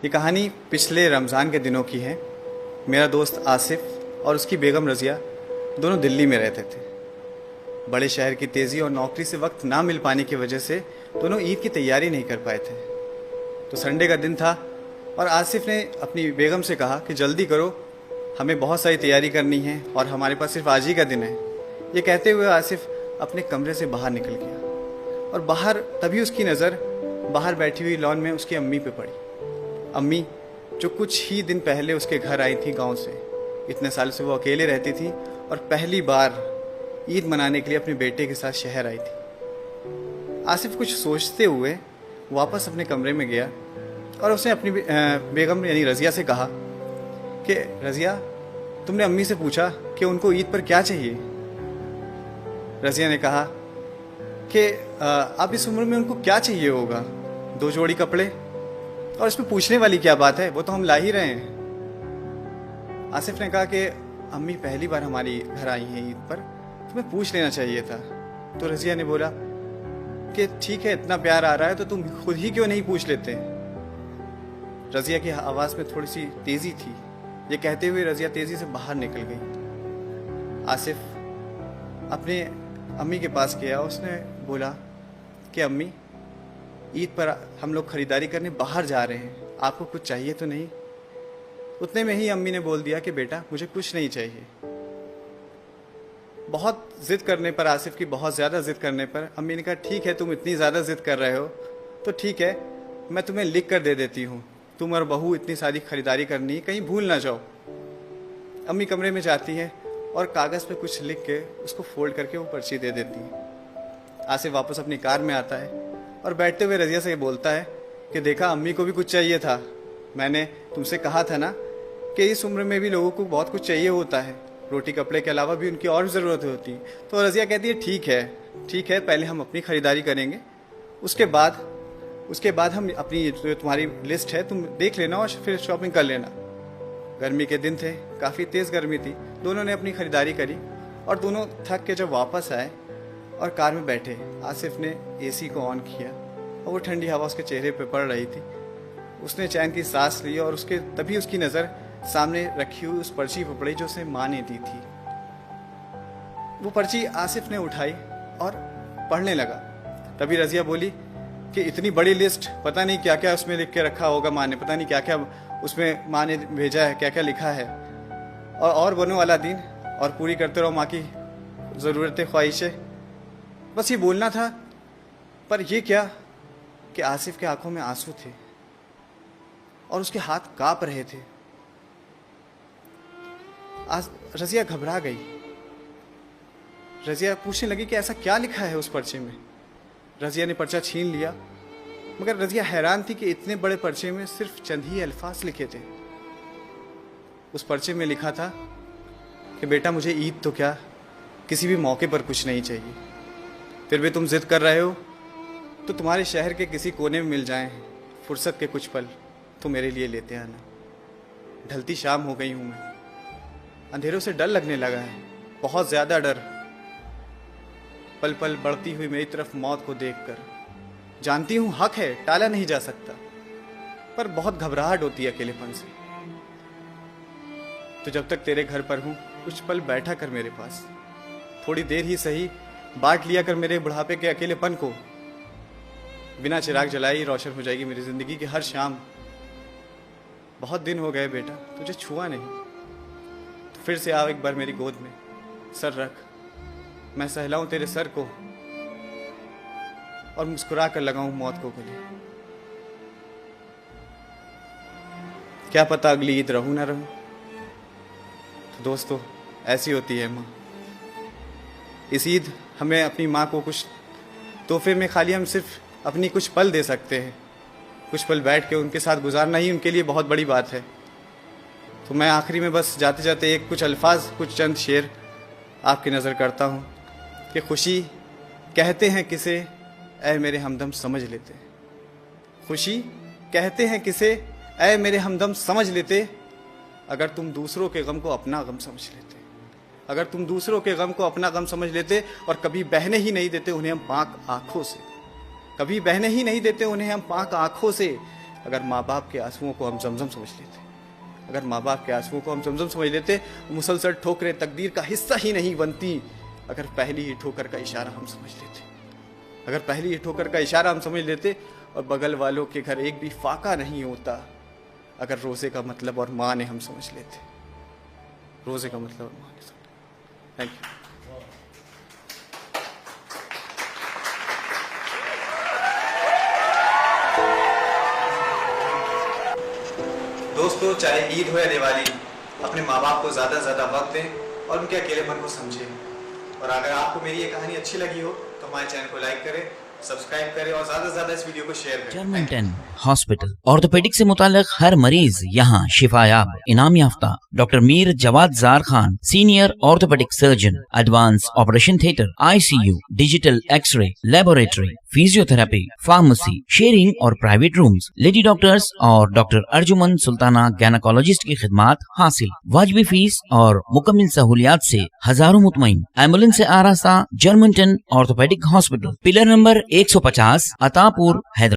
ये कहानी पिछले रमज़ान के दिनों की है। मेरा दोस्त आसिफ और उसकी बेगम रज़िया दोनों दिल्ली में रहते थे। बड़े शहर की तेज़ी और नौकरी से वक्त ना मिल पाने की वजह से दोनों ईद की तैयारी नहीं कर पाए थे। तो संडे का दिन था और आसिफ ने अपनी बेगम से कहा कि जल्दी करो, हमें बहुत सारी तैयारी करनी है और हमारे पास सिर्फ आज ही का दिन है। ये कहते हुए आसिफ अपने कमरे से बाहर निकल गया और बाहर तभी उसकी नज़र बाहर बैठी हुई लॉन में उसकी अम्मी पे पड़ी। अम्मी जो कुछ ही दिन पहले उसके घर आई थी गांव से। इतने साल से वो अकेले रहती थी और पहली बार ईद मनाने के लिए अपने बेटे के साथ शहर आई थी। आसिफ कुछ सोचते हुए वापस अपने कमरे में गया और उसने अपनी बेगम यानी रज़िया से कहा कि रज़िया, तुमने अम्मी से पूछा कि उनको ईद पर क्या चाहिए? रज़िया ने कहा कि अब इस उम्र में उनको क्या चाहिए होगा, 2 जोड़ी कपड़े, और इसमें पूछने वाली क्या बात है, वो तो हम ला ही रहे हैं। आसिफ ने कहा कि अम्मी पहली बार हमारी घर आई हैं ईद पर, तुम्हें पूछ लेना चाहिए था। तो रज़िया ने बोला कि ठीक है, इतना प्यार आ रहा है तो तुम खुद ही क्यों नहीं पूछ लेते। रज़िया की आवाज़ में थोड़ी सी तेज़ी थी। ये कहते हुए रज़िया तेज़ी से बाहर निकल गई। आसिफ अपने अम्मी के पास गया। उसने बोला कि अम्मी, ईद पर हम लोग खरीदारी करने बाहर जा रहे हैं, आपको कुछ चाहिए तो नहीं? उतने में ही अम्मी ने बोल दिया कि बेटा मुझे कुछ नहीं चाहिए। बहुत ज़िद करने पर, आसिफ की बहुत ज़्यादा ज़िद करने पर अम्मी ने कहा ठीक है, तुम इतनी ज़्यादा ज़िद कर रहे हो तो ठीक है, मैं तुम्हें लिख कर दे देती हूँ। तुम और बहू इतनी सारी खरीदारी करनी, कहीं भूल ना जाओ। अम्मी कमरे में जाती है और कागज़ पे कुछ लिख के उसको फोल्ड करके वो पर्ची दे देती है। आसिफ वापस अपनी कार में आता है और बैठते हुए रज़िया से बोलता है कि देखा, अम्मी को भी कुछ चाहिए था। मैंने तुमसे कहा था ना कि इस उम्र में भी लोगों को बहुत कुछ चाहिए होता है, रोटी कपड़े के अलावा भी उनकी और ज़रूरत होती है। तो रज़िया कहती है ठीक है, पहले हम अपनी ख़रीदारी करेंगे, उसके बाद हम अपनी जो तुम्हारी लिस्ट है तुम देख लेना और फिर शॉपिंग कर लेना। गर्मी के दिन थे, काफ़ी तेज़ गर्मी थी। दोनों ने अपनी ख़रीदारी करी और दोनों थक के जब वापस आए और कार में बैठे, आसिफ ने एसी को ऑन किया और वो ठंडी हवा उसके चेहरे पे पड़ रही थी। उसने चैन की सांस ली और तभी उसकी नज़र सामने रखी हुई उस पर्ची पर पड़ी जो उसे माँ ने दी थी। वो पर्ची आसिफ ने उठाई और पढ़ने लगा। तभी रज़िया बोली कि इतनी बड़ी लिस्ट, पता नहीं क्या क्या उसमें लिख के रखा होगा माँ ने, पता नहीं क्या क्या उसमें माँ ने भेजा है, क्या क्या लिखा है। और बनने वाला दिन और पूरी करते रहो माँ की ज़रूरतें, ख्वाहिशें। बस ये बोलना था, पर ये क्या कि आसिफ के आंखों में आंसू थे और उसके हाथ कांप रहे थे। रज़िया घबरा गई। रज़िया पूछने लगी कि ऐसा क्या लिखा है उस पर्चे में। रज़िया ने पर्चा छीन लिया, मगर रज़िया हैरान थी कि इतने बड़े पर्चे में सिर्फ चंद ही अल्फाज लिखे थे। उस पर्चे में लिखा था कि बेटा, मुझे ईद तो क्या, किसी भी मौके पर कुछ नहीं चाहिए। फिर भी तुम जिद कर रहे हो तो तुम्हारे शहर के किसी कोने में मिल जाएं फुर्सत के कुछ पल, तो मेरे लिए लेते आना। ढलती शाम हो गई हूँ मैं, अंधेरों से डर लगने लगा है, बहुत ज़्यादा डर। पल पल बढ़ती हुई मेरी तरफ मौत को देखकर जानती हूँ हक है, टाला नहीं जा सकता, पर बहुत घबराहट होती है अकेलेपन से। तो जब तक तेरे घर पर हूँ, कुछ पल बैठा कर मेरे पास, थोड़ी देर ही सही बांट लिया कर मेरे बुढ़ापे के अकेलेपन को। बिना चिराग जलाए रोशन हो जाएगी मेरी ज़िंदगी की हर शाम। बहुत दिन हो गए बेटा तुझे छुआ नहीं, तो फिर से आओ एक बार मेरी गोद में, सर रख, मैं सहलाऊं तेरे सर को और मुस्कुरा कर लगाऊं मौत को गले। क्या पता अगली ईद रहूं ना रहूं। तो दोस्तों, ऐसी होती है माँ। इस ईद हमें अपनी माँ को कुछ तोहफे में खाली हम सिर्फ अपनी कुछ पल दे सकते हैं। कुछ पल बैठ के उनके साथ गुजारना ही उनके लिए बहुत बड़ी बात है। तो मैं आखिरी में बस जाते जाते कुछ अल्फाज, कुछ चंद शेर आपकी नज़र करता हूँ कि खुशी कहते हैं किसे, ऐ मेरे हमदम समझ लेते। खुशी कहते हैं किसे, ऐ मेरे हमदम समझ लेते, अगर तुम दूसरों के गम को अपना गम समझ लेते। अगर तुम दूसरों के गम को अपना गम समझ लेते और कभी बहने ही नहीं देते उन्हें हम पाक आँखों से, कभी बहने ही नहीं देते उन्हें हम पाक आँखों से। अगर माँ बाप के आंसुओं को हम जमजम समझ लेते, अगर माँ बाप के आंसुओं को हम जमजम समझ लेते, मुसलसल ठोकरें तकदीर का हिस्सा ही नहीं बनती। अगर पहली ही ठोकर का इशारा हम समझ लेते, अगर पहली ही ठोकर का इशारा हम समझ लेते, और बगल वालों के घर एक भी फाका नहीं होता। अगर रोजे का मतलब और माने हम समझ लेते, रोजे का मतलब और माने समझ। Thank you. दोस्तों, चाहे ईद हो या दिवाली, अपने माँ बाप को ज़्यादा से ज़्यादा वक्त दें और उनके अकेलेपन को समझें। और अगर आपको मेरी ये कहानी अच्छी लगी हो तो हमारे चैनल को लाइक करें, सब्सक्राइब करें और ज़्यादा से ज़्यादा इस वीडियो को शेयर करें। जर्मनटन हॉस्पिटल ऑर्थोपेडिक से मुताल्लिक हर मरीज यहाँ शिफायाब। इनाम याफ्ता doctor Mir Jawad Zar Khan, senior orthopaedic surgeon, advance operation theatre, ICU, digital X-ray, laboratory, physiotherapy, pharmacy, sharing और प्राइवेट रूम्स, लेडी डॉक्टर्स और डॉक्टर अर्जुमन सुल्ताना गैनाकोलॉजिस्ट की खिदमात हासिल। वाजिबी फीस और मुकम्मल सहूलियात से हजारों मुतमईन। एम्बुलेंस से आरास्ता Germanton orthopaedic hospital, pillar number 150, Attapur, Hyderabad.